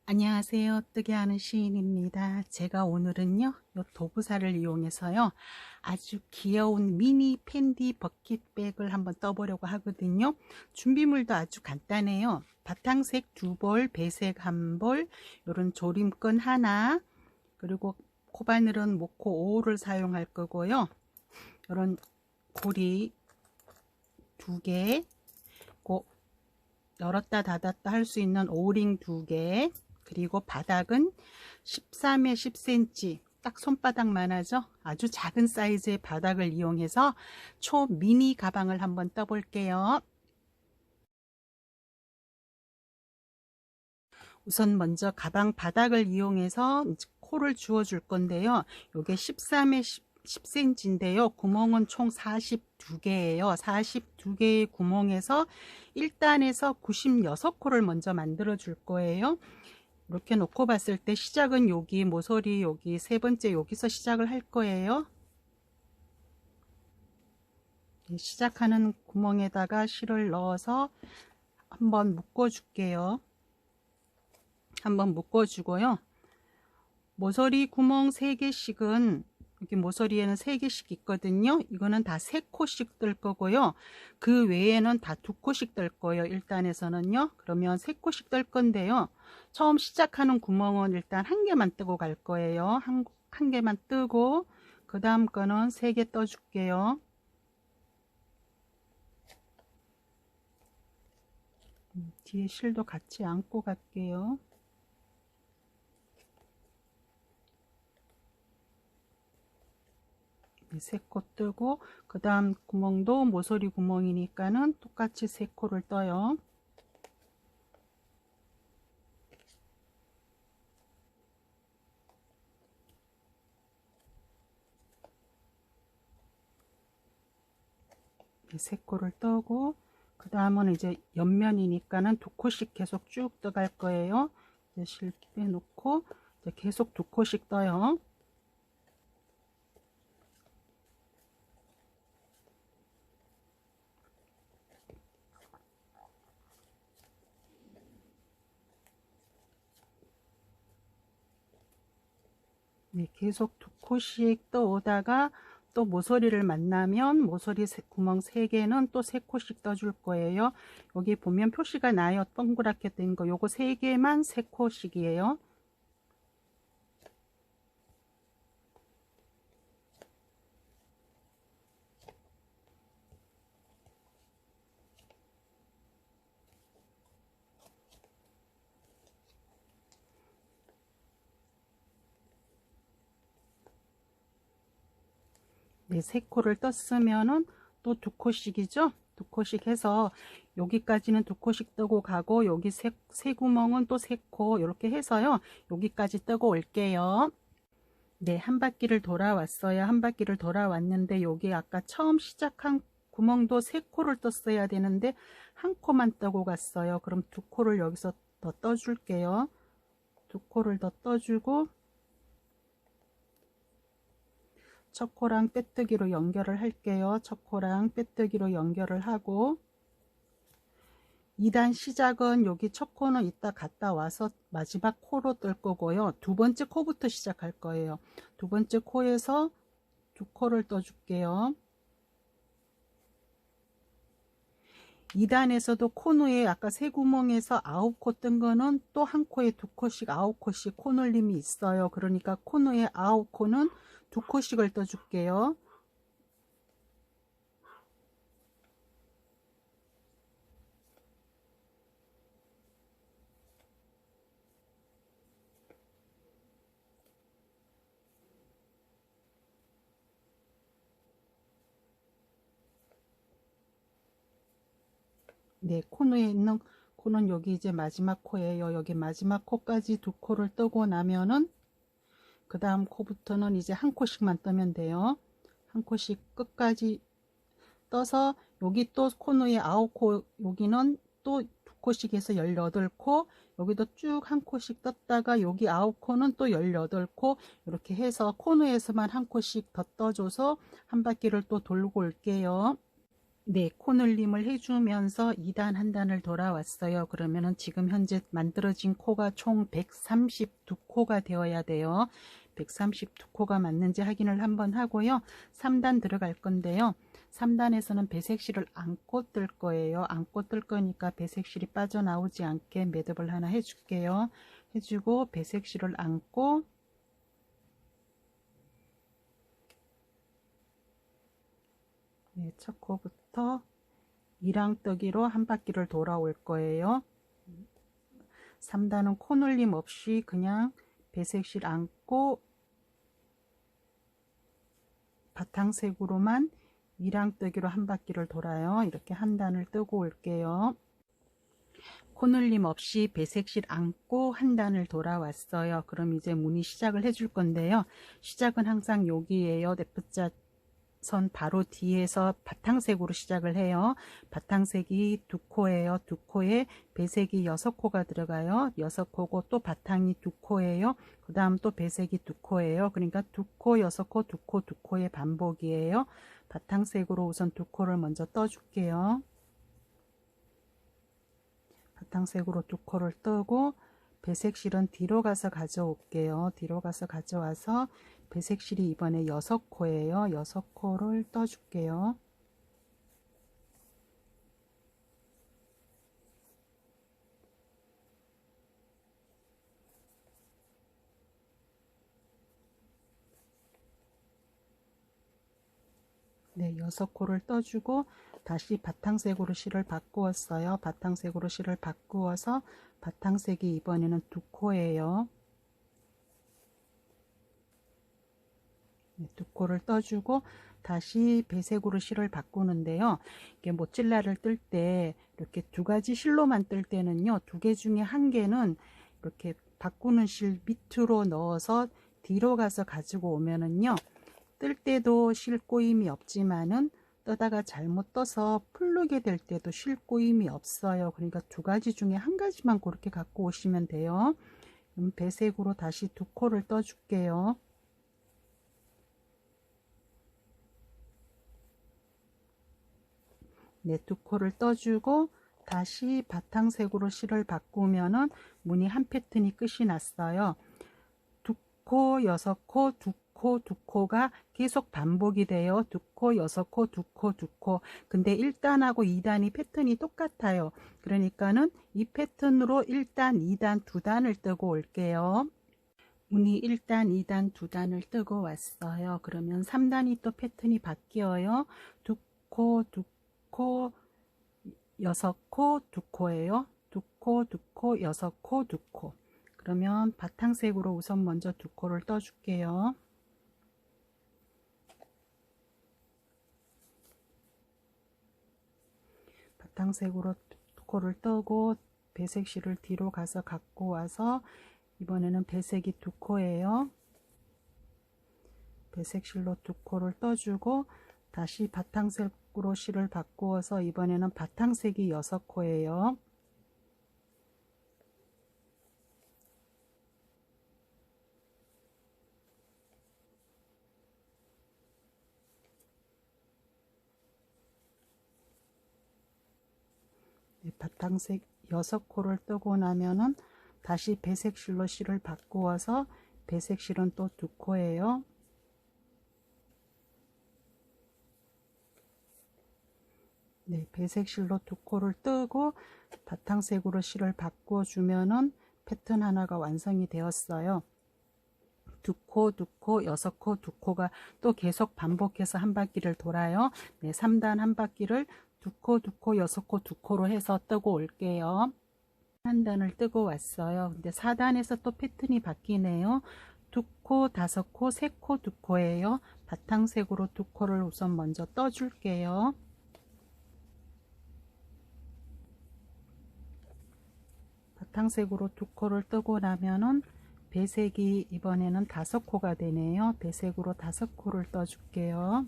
안녕하세요. 뜨게 하는 시인입니다. 제가 오늘은요, 요 도부사를 이용해서요, 아주 귀여운 미니 팬디 버킷백을 한번 떠보려고 하거든요. 준비물도 아주 간단해요. 바탕색 2볼, 배색 1볼, 요런 조림끈 하나, 그리고 코바늘은 모코 5호를 사용할 거고요. 요런 고리 2개, 열었다 닫았다 할 수 있는 오링 2개, 그리고 바닥은 13에 10cm, 딱 손바닥만 하죠. 아주 작은 사이즈의 바닥을 이용해서 초 미니 가방을 한번 떠볼게요. 우선 먼저 가방 바닥을 이용해서 코를 주워 줄 건데요. 이게 13에 10cm인데요. 구멍은 총 42개예요. 42개의 구멍에서 1단에서 96코를 먼저 만들어 줄 거예요. 이렇게 놓고 봤을 때 시작은 여기, 모서리 여기, 세 번째 여기서 시작을 할 거예요. 시작하는 구멍에다가 실을 넣어서 한번 묶어 줄게요. 한번 묶어 주고요. 모서리 구멍 3개씩은 여기 모서리에는 3개씩 있거든요. 이거는 다 3코씩 뜰 거고요. 그 외에는 다 2코씩 뜰 거예요. 1단에서는요. 그러면 3코씩 뜰 건데요. 처음 시작하는 구멍은 일단 1개만 뜨고 갈 거예요. 한 개만 뜨고 그 다음 거는 3개 떠 줄게요. 뒤에 실도 같이 안고 갈게요. 3코 뜨고 그 다음 구멍도 모서리 구멍이니까는 똑같이 3코를 떠요. 네, 3코를 떠고 그 다음은 이제 옆면이니까는 2코씩 계속 쭉 떠갈 거예요. 이제 실 빼놓고 이제 계속 2코씩 떠요. 네, 계속 2코씩 떠오다가 또 모서리를 만나면 모서리 구멍 3개는 또 3코씩 떠줄 거예요. 여기 보면 표시가 나요. 동그랗게 된 거. 요거 3개만 3코씩이에요. 네, 3코를 떴으면은 또 2코씩이죠. 2코씩 해서 여기까지는 2코씩 뜨고 가고 여기 세 구멍은 또 3코 이렇게 해서요. 여기까지 뜨고 올게요. 네, 한 바퀴를 돌아왔어요. 한 바퀴를 돌아왔는데 여기 아까 처음 시작한 구멍도 3코를 떴어야 되는데 1코만 뜨고 갔어요. 그럼 2코를 여기서 더 떠줄게요. 2코를 더 떠주고 첫 코랑 빼뜨기로 연결을 할게요. 첫 코랑 빼뜨기로 연결을 하고 2단 시작은 여기 첫 코는 이따 갔다 와서 마지막 코로 뜰 거고요. 두 번째 코부터 시작할 거예요. 두 번째 코에서 2코를 떠줄게요. 2단에서도 코너에 아까 세 구멍에서 9코 뜬 거는 또 한 코에 2코씩 9코씩 코놀림이 있어요. 그러니까 코너에 9코는 2코씩을 떠줄게요. 네, 코너에 있는 코는 여기 이제 마지막 코예요. 여기 마지막 코까지 2코를 뜨고 나면은 그 다음 코부터는 이제 한 코씩만 뜨면 돼요. 한 코씩 끝까지 떠서 여기 또 코너에 9코, 여기는 또 2코씩 해서 18코, 여기도 쭉 한 코씩 떴다가 여기 9코는 또 18코, 이렇게 해서 코너에서만 한 코씩 더 떠줘서 한 바퀴를 또 돌고 올게요. 네, 코늘림을 해주면서 2단 한 단을 돌아왔어요. 그러면은 지금 현재 만들어진 코가 총 132코가 되어야 돼요. 132코가 맞는지 확인을 한번 하고요. 3단 들어갈 건데요. 3단에서는 배색실을 안고 뜰 거예요. 안고 뜰 거니까 배색실이 빠져나오지 않게 매듭을 하나 해줄게요. 해주고 배색실을 안고 네, 첫 코부터 이랑뜨기로 한 바퀴를 돌아올 거예요. 3단은 코늘림 없이 그냥 배색실 안고 바탕색으로만 이랑뜨기로 한 바퀴를 돌아요. 이렇게 한 단을 뜨고 올게요. 코늘림 없이 배색실 안고 한 단을 돌아왔어요. 그럼 이제 무늬 시작을 해줄 건데요. 시작은 항상 여기에요. F자 선 바로 뒤에서 바탕색으로 시작을 해요. 바탕색이 2코예요. 2코에 배색이 6코가 들어가요. 6코고 또 바탕이 2코예요. 그 다음 또 배색이 2코예요. 그러니까 2코, 6코, 2코, 2코의 반복이에요. 바탕색으로 우선 2코를 먼저 떠줄게요. 바탕색으로 2코를 뜨고 배색실은 뒤로 가서 가져올게요. 뒤로 가서 가져와서 배색실이 이번에 6코예요. 6코를 떠줄게요. 네, 6코를 떠주고 다시 바탕색으로 실을 바꾸었어요. 바탕색으로 실을 바꾸어서 바탕색이 이번에는 2코예요. 네, 2코를 떠주고 다시 배색으로 실을 바꾸는데요. 이게 모찔라를 뜰 때 이렇게 2가지 실로만 뜰 때는요. 2개 중에 1개는 이렇게 바꾸는 실 밑으로 넣어서 뒤로 가서 가지고 오면은요. 뜰 때도 실 꼬임이 없지만은 떠다가 잘못 떠서 풀르게 될 때도 실 꼬임이 없어요. 그러니까 2가지 중에 1가지만 그렇게 갖고 오시면 돼요. 그럼 배색으로 다시 2코를 떠줄게요. 네, 2코를 떠주고 다시 바탕색으로 실을 바꾸면은 무늬 한 패턴이 끝이 났어요. 2코, 6코, 2코, 2코가 계속 반복이 돼요. 2코, 6코, 2코, 2코. 근데 1단하고 2단이 패턴이 똑같아요. 그러니까는 이 패턴으로 1단, 2단, 2단을 뜨고 올게요. 무늬 1단, 2단, 2단을 뜨고 왔어요. 그러면 3단이 또 패턴이 바뀌어요. 2코, 2코, 6코, 2코예요. 2코, 2코, 6코, 2코. 그러면 바탕색으로 우선 먼저 2코를 떠줄게요. 바탕색으로 2코를 뜨고 배색실을 뒤로 가서 갖고 와서 이번에는 배색이 2코예요. 배색실로 2코를 떠주고 다시 바탕색으로 실을 바꾸어서 이번에는 바탕색이 6코예요. 바탕색 6코를 뜨고 나면은 다시 배색실로 실을 바꾸어서 배색실은 또 2코예요. 네, 배색실로 2코를 뜨고 바탕색으로 실을 바꾸어 주면은 패턴 하나가 완성이 되었어요. 2코, 2코, 6코, 2코가 또 계속 반복해서 한 바퀴를 돌아요. 네, 3단 한 바퀴를 2코, 2코, 6코, 2코로 해서 뜨고 올게요. 한 단을 뜨고 왔어요. 근데 4단에서 또 패턴이 바뀌네요. 2코, 5코, 3코, 2코예요. 바탕색으로 2코를 우선 먼저 떠줄게요. 바탕색으로 2코를 뜨고 나면은 배색이 이번에는 5코가 되네요. 배색으로 5코를 떠줄게요.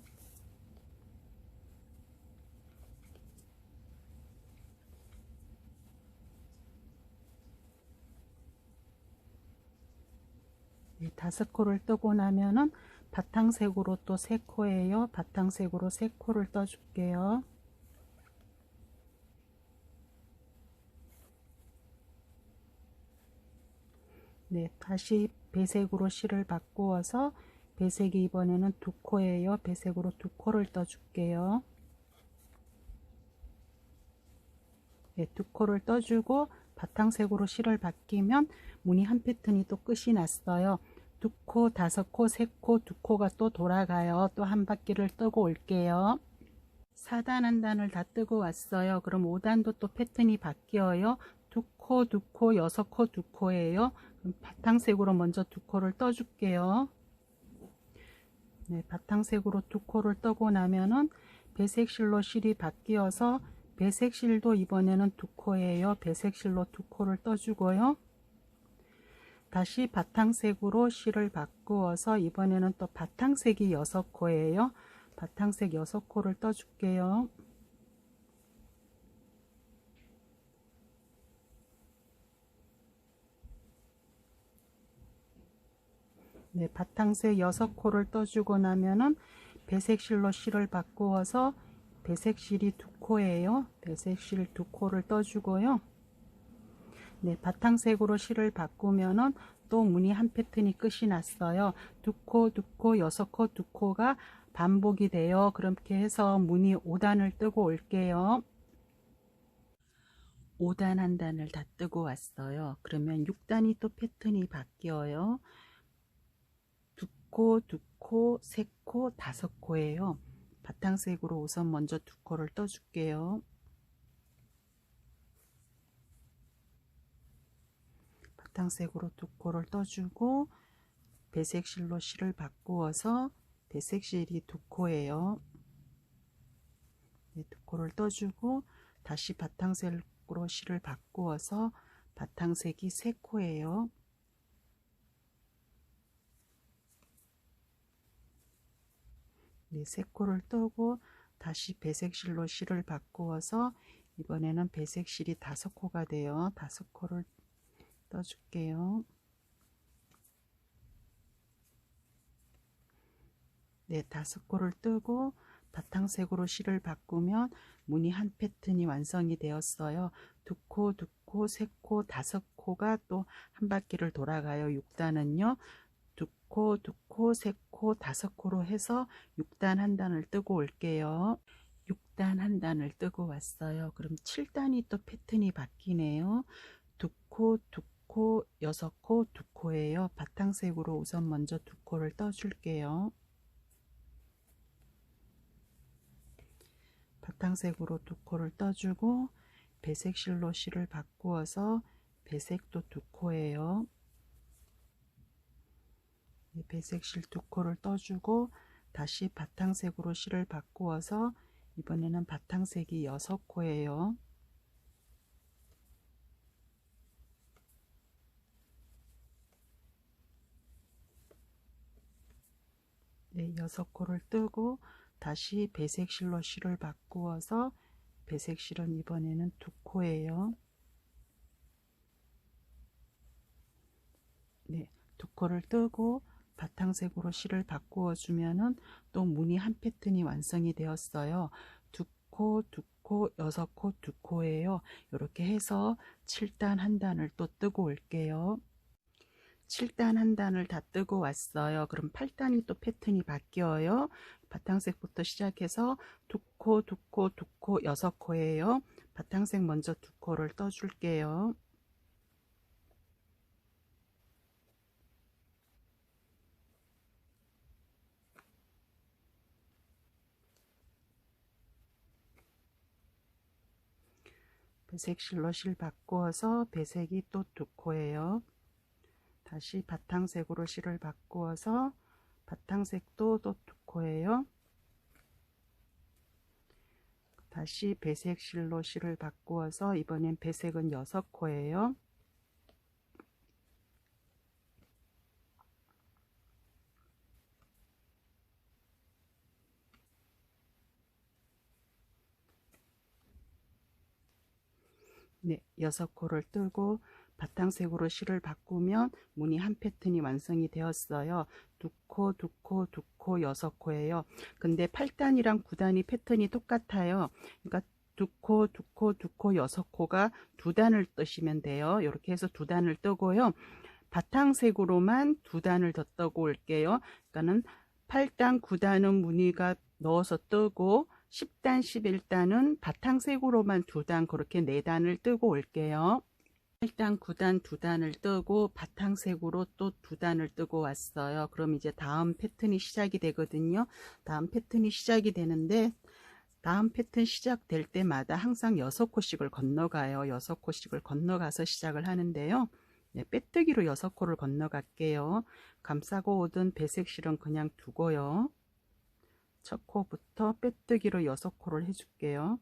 네, 5코를 뜨고 나면은 바탕색으로 또 3코예요. 바탕색으로 3코를 떠줄게요. 네, 다시 배색으로 실을 바꾸어서 배색이 이번에는 2코예요. 배색으로 2코를 떠줄게요. 네, 2코를 떠주고 바탕색으로 실을 바뀌면 무늬 한 패턴이 또 끝이 났어요. 2코, 5코, 3코, 2코가 또 돌아가요. 또 한 바퀴를 뜨고 올게요. 4단 한 단을 다 뜨고 왔어요. 그럼 5단도 또 패턴이 바뀌어요. 2코, 2코, 6코, 2코예요. 그럼 바탕색으로 먼저 2코를 떠줄게요. 네, 바탕색으로 2코를 뜨고 나면은 배색실로 실이 바뀌어서 배색실도 이번에는 2코예요. 배색실로 2코를 떠주고요. 다시 바탕색으로 실을 바꾸어서 이번에는 또 바탕색이 6코예요. 바탕색 6코를 떠줄게요. 네, 바탕색 6코를 떠주고 나면은 배색실로 실을 바꾸어서 배색실이 2코예요. 배색실 2코를 떠주고요. 네, 바탕색으로 실을 바꾸면은 또 무늬 한 패턴이 끝이 났어요. 2코, 2코, 6코, 2코가 반복이 돼요. 그렇게 해서 무늬 5단을 뜨고 올게요. 5단 한 단을 다 뜨고 왔어요. 그러면 6단이 또 패턴이 바뀌어요. 2코, 2코, 3코, 5코예요. 바탕색으로 우선 먼저 2코를 떠줄게요. 바탕색으로 2코를 떠주고 배색실로 실을 바꾸어서 배색실이 2코예요. 네, 2코를 떠주고 다시 바탕색으로 실을 바꾸어서 바탕색이 3코예요. 네, 3코를 뜨고 다시 배색실로 실을 바꾸어서 이번에는 배색실이 5코가 돼요. 5코를 떠줄게요. 네, 5코를 뜨고 바탕색으로 실을 바꾸면 무늬 한 패턴이 완성이 되었어요. 2코, 2코, 3코, 5코가 또 한 바퀴를 돌아가요. 6단은요. 2코, 2코, 3코, 5코로 해서 6단 한 단을 뜨고 올게요. 6단 한 단을 뜨고 왔어요. 그럼 7단이 또 패턴이 바뀌네요. 2코, 2코, 6코, 2코예요. 바탕색으로 우선 먼저 2코를 떠줄게요. 바탕색으로 2코를 떠주고 배색실로 실을 바꾸어서 배색도 2코예요. 배색실 2코를 떠주고 다시 바탕색으로 실을 바꾸어서 이번에는 바탕색이 6코예요. 네, 6코를 뜨고 다시 배색실로 실을 바꾸어서 배색실은 이번에는 2코예요. 네, 2코를 뜨고 바탕색으로 실을 바꾸어 주면은 또 무늬 한 패턴이 완성이 되었어요. 2코, 2코, 6코, 2코예요. 이렇게 해서 7단 한 단을 또 뜨고 올게요. 7단 한 단을 다 뜨고 왔어요. 그럼 8단이 또 패턴이 바뀌어요. 바탕색부터 시작해서 2코, 2코, 2코, 6코예요. 바탕색 먼저 2코를 떠줄게요. 배색실로 실 바꾸어서 배색이 또 2코예요. 다시 바탕색으로 실을 바꾸어서 바탕색도 또 2코예요. 다시 배색실로 실을 바꾸어서 이번엔 배색은 6코예요. 네, 6코를 뜨고 바탕색으로 실을 바꾸면 무늬 한 패턴이 완성이 되었어요. 2코, 2코, 2코, 6코예요. 근데 8단이랑 9단이 패턴이 똑같아요. 그러니까 2코, 2코, 2코, 6코가 2단을 뜨시면 돼요. 이렇게 해서 2단을 뜨고요. 바탕색으로만 2단을 더 뜨고 올게요. 그러니까는 8단, 9단은 무늬가 넣어서 뜨고 10단, 11단은 바탕색으로만 2단, 그렇게 4단을 뜨고 올게요. 8단, 9단 2단을 뜨고 바탕색으로 또 2단을 뜨고 왔어요. 그럼 이제 다음 패턴이 시작이 되거든요. 다음 패턴이 시작이 되는데 다음 패턴 시작될 때마다 항상 6코씩을 건너가요. 6코씩을 건너가서 시작을 하는데요. 네, 빼뜨기로 6코를 건너갈게요. 감싸고 오던 배색 실은 그냥 두고요. 첫 코부터 빼뜨기로 6코를 해줄게요.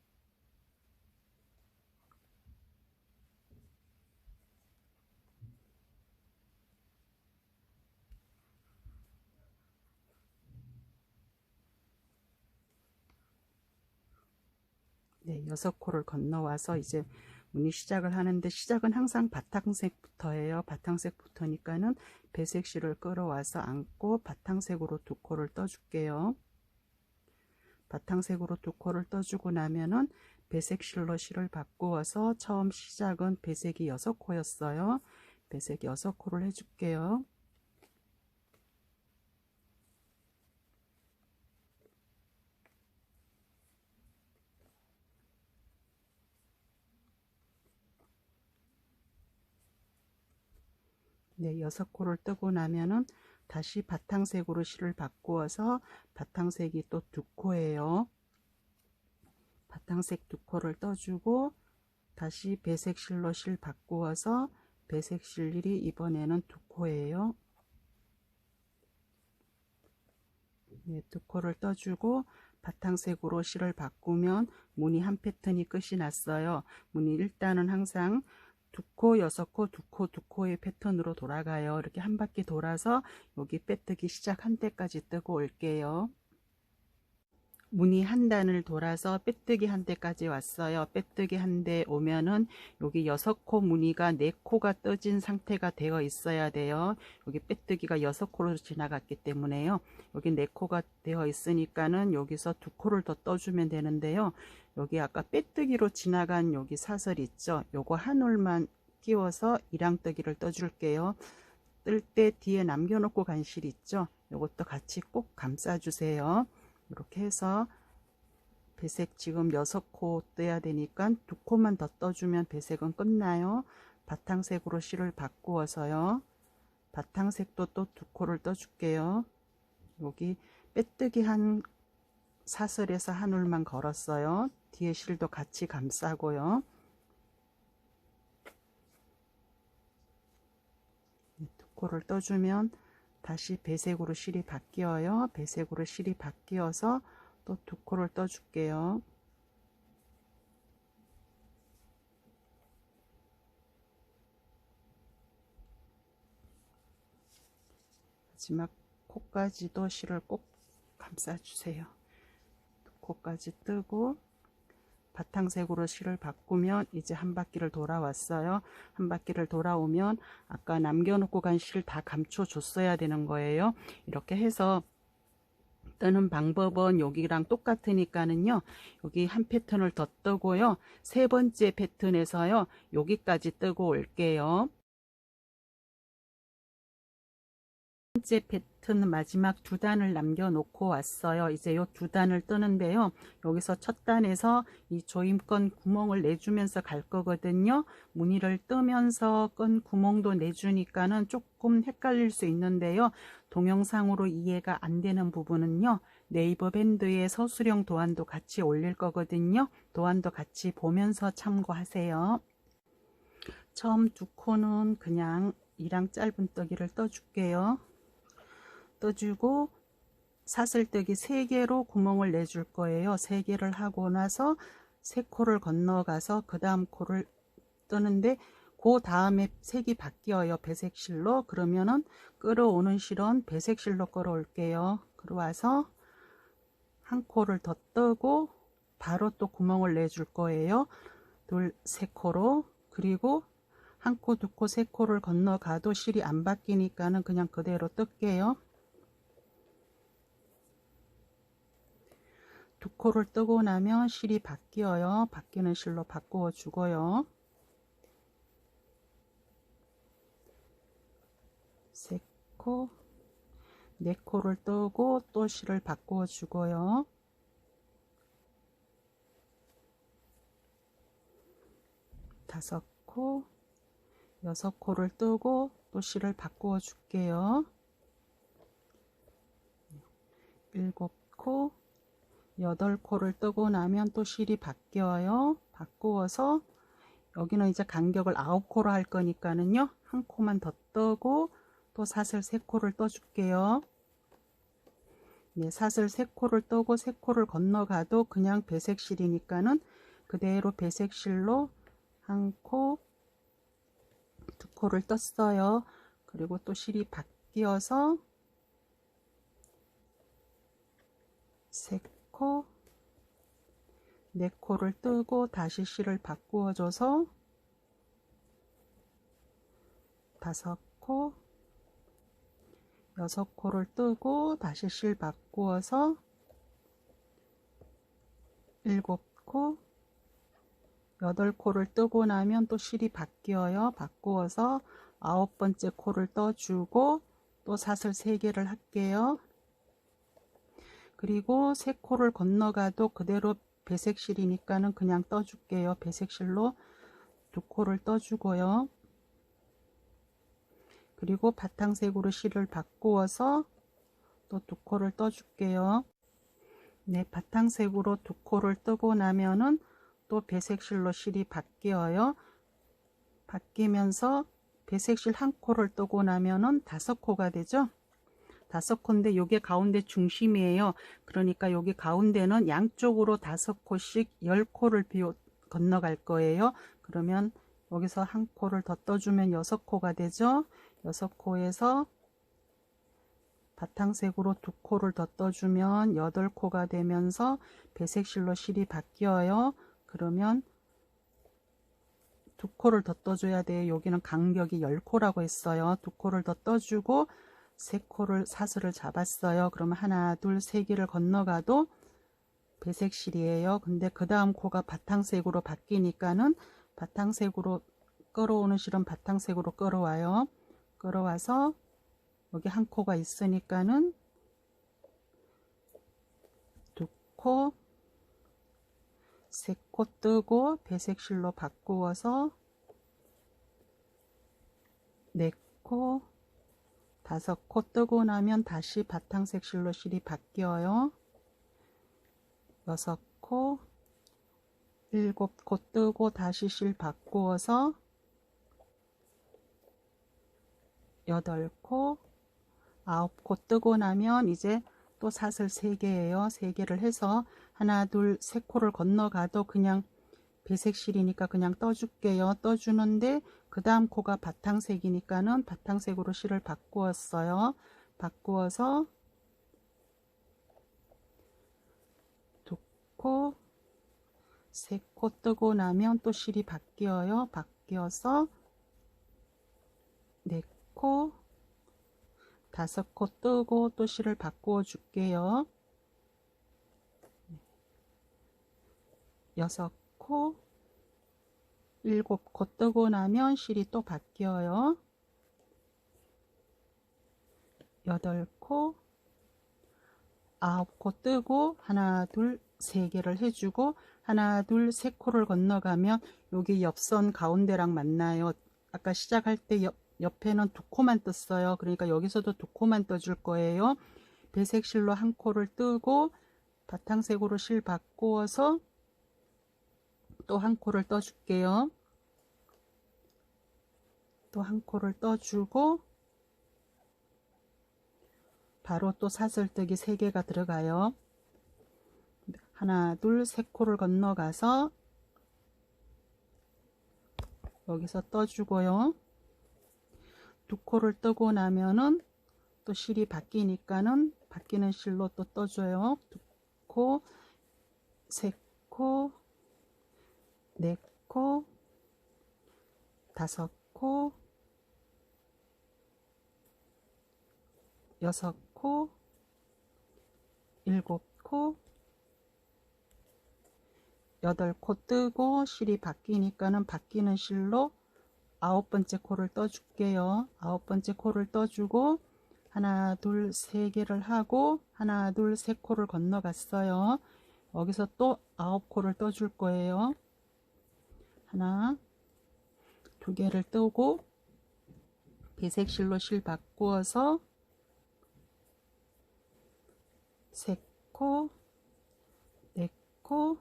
네, 6코를 건너와서 이제 무늬 시작을 하는데 시작은 항상 바탕색부터예요. 바탕색부터니까는 배색 실을 끌어와서 안고 바탕색으로 2코를 떠줄게요. 바탕색으로 2코를 떠주고 나면은 배색 실로 실을 바꾸어서 처음 시작은 배색이 6코였어요. 배색 6코를 해줄게요. 네, 6코를 뜨고 나면은 다시 바탕색으로 실을 바꾸어서 바탕색이 또 2코예요. 바탕색 2코를 떠주고 다시 배색 실로 실 바꾸어서 배색 실일이 이번에는 2코예요. 네, 2코를 떠주고 바탕색으로 실을 바꾸면 무늬 한 패턴이 끝이 났어요. 무늬 일단은 항상 2코, 6코, 2코, 2코의 패턴으로 돌아가요. 이렇게 한 바퀴 돌아서 여기 빼뜨기 시작한 데까지 뜨고 올게요. 무늬 한 단을 돌아서 빼뜨기 한 대까지 왔어요. 빼뜨기 한 대 오면은 여기 6코 무늬가 4코가 떠진 상태가 되어 있어야 돼요. 여기 빼뜨기가 6코로 지나갔기 때문에요. 여기 4코가 되어 있으니까는 여기서 2코를 더 떠주면 되는데요. 여기 아까 빼뜨기로 지나간 여기 사슬 있죠. 요거 한 올만 끼워서 이랑뜨기를 떠줄게요. 뜰 때 뒤에 남겨놓고 간 실 있죠. 요것도 같이 꼭 감싸주세요. 이렇게 해서 배색 지금 6코 떠야 되니까 2코만 더 떠주면 배색은 끝나요. 바탕색으로 실을 바꾸어서요. 바탕색도 또 2코를 떠줄게요. 여기 빼뜨기 한 사슬에서 한 올만 걸었어요. 뒤에 실도 같이 감싸고요. 2코를 떠주면 다시 배색으로 실이 바뀌어요. 배색으로 실이 바뀌어서 또 2코를 떠줄게요. 마지막 코까지도 실을 꼭 감싸주세요. 2코까지 뜨고 바탕색으로 실을 바꾸면 이제 한 바퀴를 돌아왔어요. 한 바퀴를 돌아오면 아까 남겨놓고 간 실 다 감춰줬어야 되는 거예요. 이렇게 해서 뜨는 방법은 여기랑 똑같으니까는요. 여기 한 패턴을 더 뜨고요. 3번째 패턴에서요. 여기까지 뜨고 올게요. 번째 패턴 마지막 2단을 남겨놓고 왔어요. 이제 요 2단을 뜨는데요. 여기서 첫 단에서 이 조임건 구멍을 내주면서 갈 거거든요. 무늬를 뜨면서 끈 구멍도 내주니까는 조금 헷갈릴 수 있는데요. 동영상으로 이해가 안 되는 부분은요. 네이버 밴드에 서술형 도안도 같이 올릴 거거든요. 도안도 같이 보면서 참고하세요. 처음 2코는 그냥 이랑 짧은 뜨기를 떠줄게요. 떠주고 사슬뜨기 3개로 구멍을 내줄 거예요. 3개를 하고 나서 3코를 건너가서 그 다음 코를 뜨는데 그 다음에 색이 바뀌어요. 배색실로. 그러면은 끌어오는 실은 배색실로 끌어올게요. 끌어와서 한 코를 더 뜨고 바로 또 구멍을 내줄 거예요. 3코로. 그리고 한 코, 2코, 3코를 건너가도 실이 안 바뀌니까는 그냥 그대로 뜰게요. 2코를 뜨고 나면 실이 바뀌어요. 바뀌는 실로 바꾸어 주고요. 코, 네 코를 뜨고 또 실을 바꾸어 주고요. 다섯 코, 여섯 코를 뜨고 또 실을 바꾸어 줄게요. 일곱 코, 여덟 코를 뜨고 나면 또 실이 바뀌어요. 바꾸어서 여기는 이제 간격을 9코로 할 거니까는요. 한 코만 더 뜨고 또 사슬 3코를 떠 줄게요. 네, 사슬 3코를 뜨고 3코를 건너가도 그냥 배색실이니까는 그대로 배색실로 한 코, 두 코를 떴어요. 그리고 또 실이 바뀌어서 3코, 4코를 뜨고 다시 실을 바꾸어 줘서 5코, 6코를 뜨고 다시 실 바꾸어서 7코, 8코를 뜨고 나면 또 실이 바뀌어요. 바꾸어서 9번째 코를 떠주고 또 사슬 3개를 할게요. 그리고 3코를 건너가도 그대로 배색실이니까는 그냥 떠줄게요. 배색실로 2코를 떠주고요. 그리고 바탕색으로 실을 바꾸어서 또 2코를 떠줄게요. 네, 바탕색으로 2코를 뜨고 나면은 또 배색실로 실이 바뀌어요. 바뀌면서 배색실 한 코를 뜨고 나면은 5코가 되죠. 5코인데 요게 가운데 중심이에요. 그러니까 여기 가운데는 양쪽으로 5코씩 10코를 건너갈 거예요. 그러면 여기서 한 코를 더 떠주면 6코가 되죠. 6코에서 바탕색으로 2코를 더 떠주면 8코가 되면서 배색실로 실이 바뀌어요. 그러면 2코를 더 떠줘야 돼요. 여기는 간격이 10코라고 했어요. 2코를 더 떠주고 3코를 사슬을 잡았어요. 그러면 하나, 둘, 세 개를 건너가도 배색실이에요. 근데 그 다음 코가 바탕색으로 바뀌니까는 바탕색으로 끌어오는 실은 바탕색으로 끌어와요. 끌어와서 여기 한 코가 있으니까는 2코, 3코 뜨고 배색실로 바꾸어서 4코, 5코 뜨고 나면 다시 바탕색 실로 실이 바뀌어요. 6코, 7코 뜨고 다시 실 바꾸어서 8코, 9코 뜨고 나면 이제 또 사슬 3개예요. 3개를 해서 하나, 둘, 3코를 건너가도 그냥 배색실이니까 그냥 떠줄게요. 떠주는데 그 다음 코가 바탕색이니까는 바탕색으로 실을 바꾸었어요. 바꾸어서 2코, 3코 뜨고 나면 또 실이 바뀌어요. 바뀌어서 4코, 5코 뜨고 또 실을 바꾸어 줄게요. 6코, 7코 뜨고 나면 실이 또 바뀌어요. 8코, 9코 뜨고 하나, 둘, 3개를 해주고 하나, 둘, 3코를 건너가면 여기 옆선 가운데랑 만나요. 아까 시작할 때 옆에는 2코만 떴어요. 그러니까 여기서도 2코만 떠줄 거예요. 배색실로 한 코를 뜨고 바탕색으로 실 바꾸어서 또 한 코를 떠줄게요. 또 한 코를 떠주고 바로 또 사슬뜨기 3개가 들어가요. 하나, 둘, 3코를 건너가서 여기서 떠주고요. 2코를 뜨고 나면은 또 실이 바뀌니까는 바뀌는 실로 또 떠줘요. 2코, 3코, 4코, 5코, 6코, 7코, 8코 뜨고 실이 바뀌니까는 바뀌는 실로 9번째 코를 떠줄게요. 9번째 코를 떠주고 하나, 둘, 세 개를 하고 하나, 둘, 세 코를 건너갔어요. 여기서 또 9코를 떠줄 거예요. 하나, 두 개를 뜨고 배색 실로 실 바꾸어서 3코, 4코,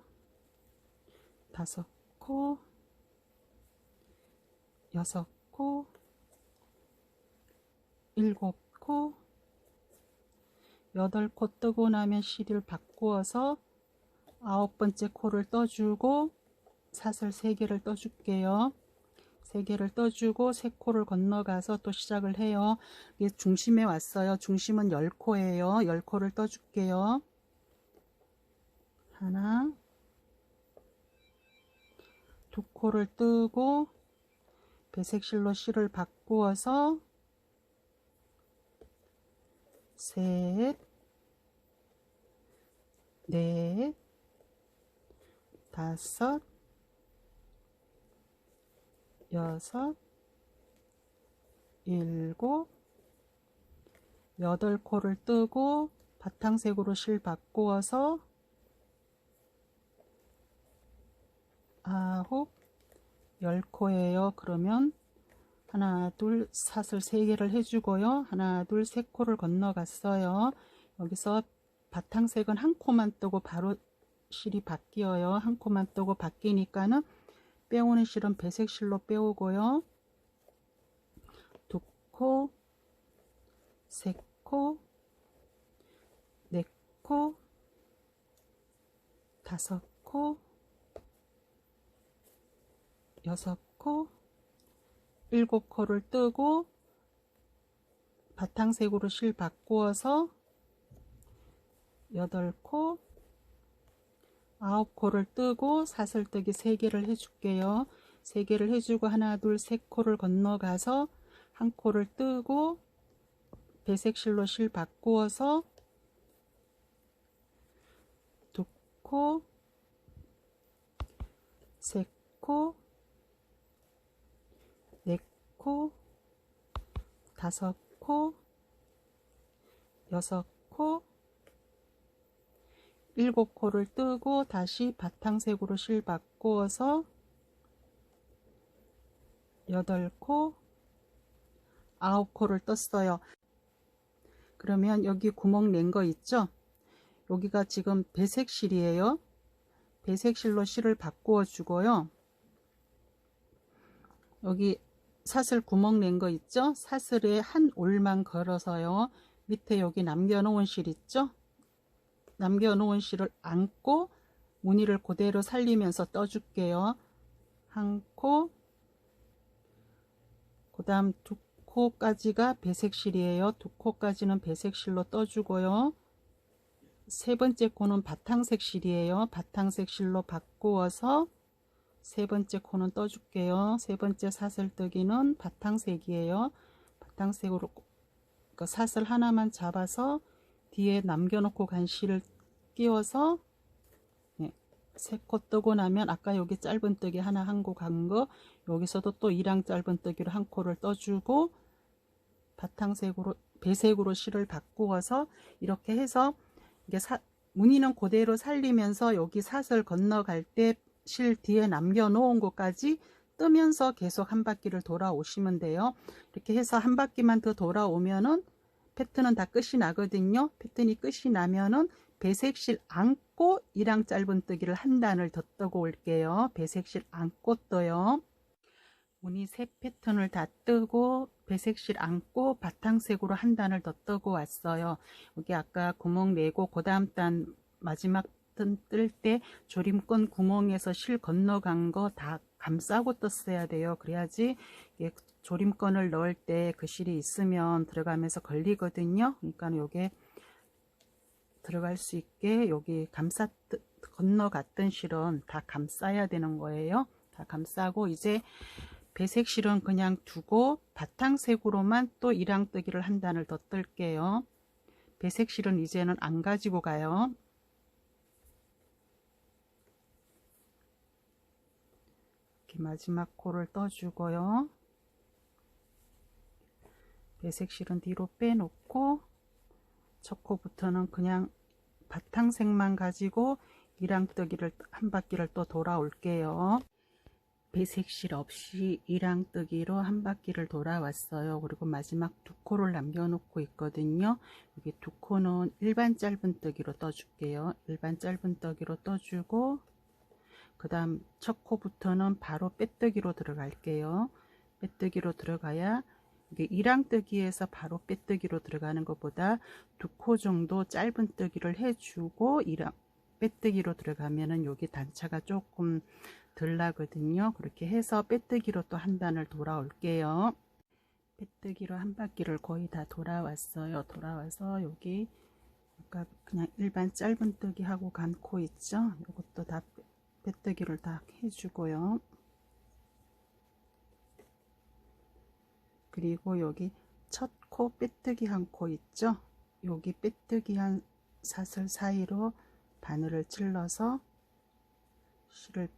5코, 6코, 7코, 8코 뜨고 나면 실을 바꾸어서 9번째 코를 떠주고 사슬 3개를 떠줄게요. 3개를 떠주고 3코를 건너가서 또 시작을 해요. 이게 중심에 왔어요. 중심은 10코예요. 10코를 떠줄게요. 하나, 2코를 뜨고 배색실로 실을 바꾸어서 셋, 넷, 다섯, 여섯, 일곱, 8코를 뜨고 바탕색으로 실 바꾸어서 9, 10코예요. 그러면 하나, 둘, 사슬 3개를 해주고요. 하나, 둘, 3코를 건너갔어요. 여기서 바탕색은 1코만 뜨고 바로 실이 바뀌어요. 1코만 뜨고 바뀌니까는 빼오는 실은 배색 실로 빼오고요. 2코, 3코, 4코, 5코, 6코, 7코를 뜨고 바탕색으로 실 바꾸어서 8코, 9코를 뜨고 사슬뜨기 3개를 해줄게요. 3개를 해주고 하나, 둘, 3코를 건너가서 1코를 뜨고 배색실로 실 바꾸어서 2코, 3코, 4코, 5코, 6코, 7코를 뜨고 다시 바탕색으로 실 바꾸어서 8코, 9코를 떴어요. 그러면 여기 구멍 낸 거 있죠? 여기가 지금 배색실이에요. 배색실로 실을 바꾸어 주고요. 여기 사슬 구멍 낸 거 있죠? 사슬에 한 올만 걸어서요. 밑에 여기 남겨놓은 실 있죠? 남겨놓은 실을 안고 무늬를 그대로 살리면서 떠줄게요. 1코, 그 다음 2코까지가 배색실이에요. 2코까지는 배색실로 떠주고요. 세 번째 코는 바탕색 실이에요. 바탕색 실로 바꾸어서 세 번째 코는 떠줄게요. 세 번째 사슬뜨기는 바탕색이에요. 바탕색으로 그 사슬 하나만 잡아서 뒤에 남겨놓고 간 실을 끼워서 세 코 뜨고 나면 아까 여기 짧은 뜨기 하나 한고 간 거 여기서도 또 2랑 짧은 뜨기로 1코를 떠주고 바탕색으로 배색으로 실을 바꾸어서 이렇게 해서 이게 무늬는 그대로 살리면서 여기 사슬 건너갈 때 실 뒤에 남겨 놓은 곳까지 뜨면서 계속 한 바퀴를 돌아오시면 돼요. 이렇게 해서 한 바퀴만 더 돌아오면은 패턴은 다 끝이 나거든요. 패턴이 끝이 나면은 배색실 안고 2랑 짧은 뜨기를 한 단을 더 뜨고 올게요. 배색실 안고 떠요. 무늬 세 패턴을 다 뜨고 배색실 안고 바탕색으로 한 단을 더 뜨고 왔어요. 여기 아까 구멍 내고 그 다음 단 마지막 뜰 때 조림건 구멍에서 실 건너간 거 다 감싸고 떴어야 돼요. 그래야지 조림건을 넣을 때 그 실이 있으면 들어가면서 걸리거든요. 그러니까 요게 들어갈 수 있게 여기 건너갔던 실은 다 감싸야 되는 거예요. 다 감싸고 이제 배색실은 그냥 두고 바탕색으로만 또 2랑 뜨기를 한 단을 더 뜰게요. 배색실은 이제는 안 가지고 가요. 이렇게 마지막 코를 떠주고요. 배색 실은 뒤로 빼놓고 첫 코부터는 그냥 바탕색만 가지고 이랑뜨기를 한 바퀴를 또 돌아올게요. 배색실 없이 이랑뜨기로 한 바퀴를 돌아왔어요. 그리고 마지막 두 코를 남겨놓고 있거든요. 여기 두 코는 일반 짧은뜨기로 떠줄게요. 일반 짧은뜨기로 떠주고 그 다음 첫 코부터는 바로 빼뜨기로 들어갈게요. 빼뜨기로 들어가야 이게 이랑뜨기에서 바로 빼뜨기로 들어가는 것보다 두 코 정도 짧은뜨기를 해주고 빼뜨기로 들어가면은 여기 단차가 조금 덜 나거든요. 그렇게 해서 빼뜨기로 또 한 단을 돌아올게요. 빼뜨기로 한 바퀴를 거의 다 돌아왔어요. 돌아와서 여기 아까 그냥 일반 짧은뜨기 하고 간 코 있죠? 이것도 다 빼뜨기를 다 해주고요. 그리고 여기 첫 코 빼뜨기 한 코 있죠? 여기 빼뜨기 한 사슬 사이로 바늘을 찔러서 실을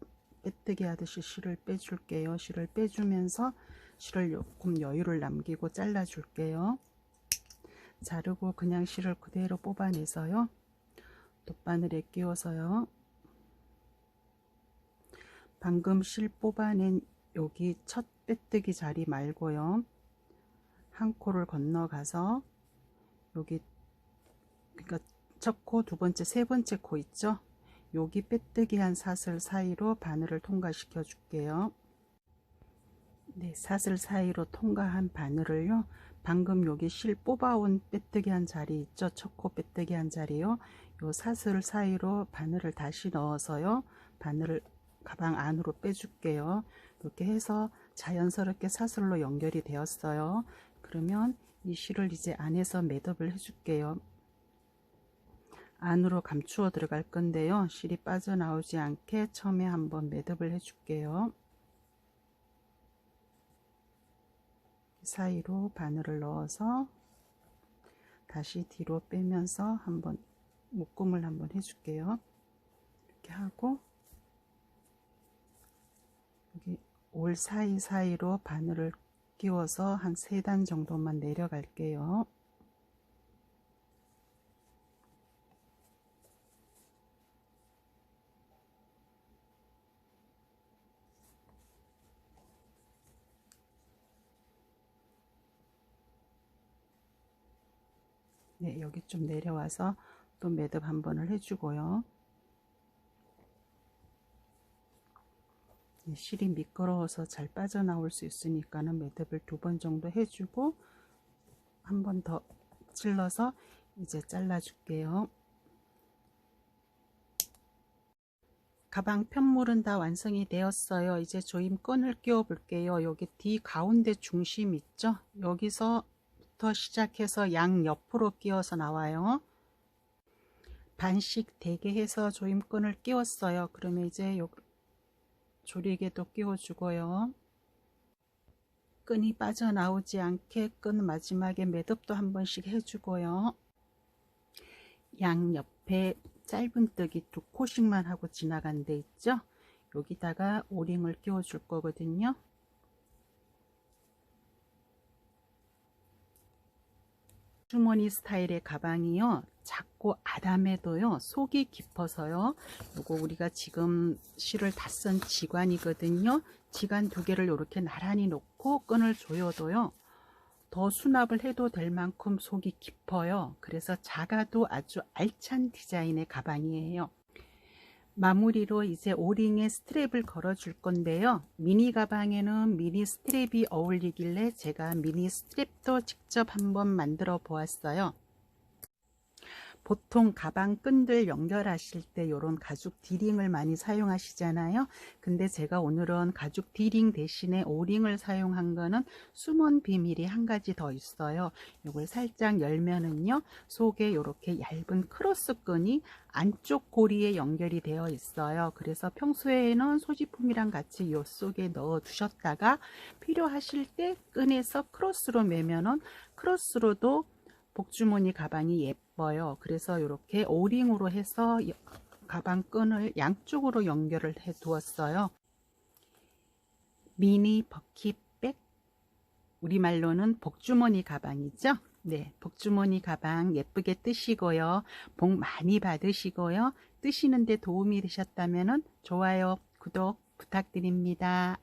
빼뜨기 하듯이 실을 빼줄게요. 실을 빼주면서 실을 조금 여유를 남기고 잘라 줄게요. 자르고 그냥 실을 그대로 뽑아내서요. 돗바늘에 끼워서요. 방금 실 뽑아낸 여기 첫 빼뜨기 자리 말고요. 한 코를 건너가서 여기 그러니까 첫 코, 두 번째, 세 번째 코 있죠? 여기 빼뜨기 한 사슬 사이로 바늘을 통과시켜 줄게요. 네, 사슬 사이로 통과한 바늘을요. 방금 여기 실 뽑아온 빼뜨기 한 자리 있죠? 첫 코 빼뜨기 한 자리요. 요 사슬 사이로 바늘을 다시 넣어서요. 바늘을 가방 안으로 빼줄게요. 이렇게 해서 자연스럽게 사슬로 연결이 되었어요. 그러면 이 실을 이제 안에서 매듭을 해줄게요. 안으로 감추어 들어갈 건데요. 실이 빠져나오지 않게 처음에 한번 매듭을 해줄게요. 사이로 바늘을 넣어서 다시 뒤로 빼면서 한번 묶음을 한번 해줄게요. 이렇게 하고 여기 올 사이사이로 바늘을 끼워서 한 3단 정도만 내려갈게요. 네, 여기 좀 내려와서 또 매듭 한 번을 해주고요. 네, 실이 미끄러워서 잘 빠져나올 수 있으니까는 매듭을 2번 정도 해주고 한 번 더 찔러서 이제 잘라줄게요. 가방 편물은 다 완성이 되었어요. 이제 조임끈을 끼워 볼게요. 여기 뒤 가운데 중심 있죠? 여기서부터 시작해서 양 옆으로 끼워서 나와요. 반씩 되게 해서 조임끈을 끼웠어요. 그러면 이제 요 조리개도 끼워 주고요. 끈이 빠져나오지 않게 끈 마지막에 매듭도 한 번씩 해주고요. 양 옆에 짧은뜨기 2코씩만 하고 지나간 데 있죠? 여기다가 오링을 끼워 줄 거거든요. 주머니 스타일의 가방이요. 작고 아담해도요. 속이 깊어서요. 요거 우리가 지금 실을 다 쓴 지관이거든요. 지관 2개를 이렇게 나란히 놓고 끈을 조여도요. 더 수납을 해도 될 만큼 속이 깊어요. 그래서 작아도 아주 알찬 디자인의 가방이에요. 마무리로 이제 오링에 스트랩을 걸어 줄 건데요. 미니 가방에는 미니 스트랩이 어울리길래 제가 미니 스트랩도 직접 한번 만들어 보았어요. 보통 가방 끈들 연결하실 때 이런 가죽 디링을 많이 사용하시잖아요. 근데 제가 오늘은 가죽 디링 대신에 오링을 사용한 거는 숨은 비밀이 한 가지 더 있어요. 이걸 살짝 열면은요, 속에 이렇게 얇은 크로스 끈이 안쪽 고리에 연결이 되어 있어요. 그래서 평소에는 소지품이랑 같이 이 속에 넣어 두셨다가 필요하실 때 끈에서 크로스로 매면은 크로스로도 복주머니 가방이 예뻐요. 그래서 이렇게 오링으로 해서 가방 끈을 양쪽으로 연결을 해 두었어요. 미니 버킷백 우리말로는 복주머니 가방이죠. 네, 복주머니 가방 예쁘게 뜨시고요. 복 많이 받으시고요. 뜨시는데 도움이 되셨다면 좋아요, 구독 부탁드립니다.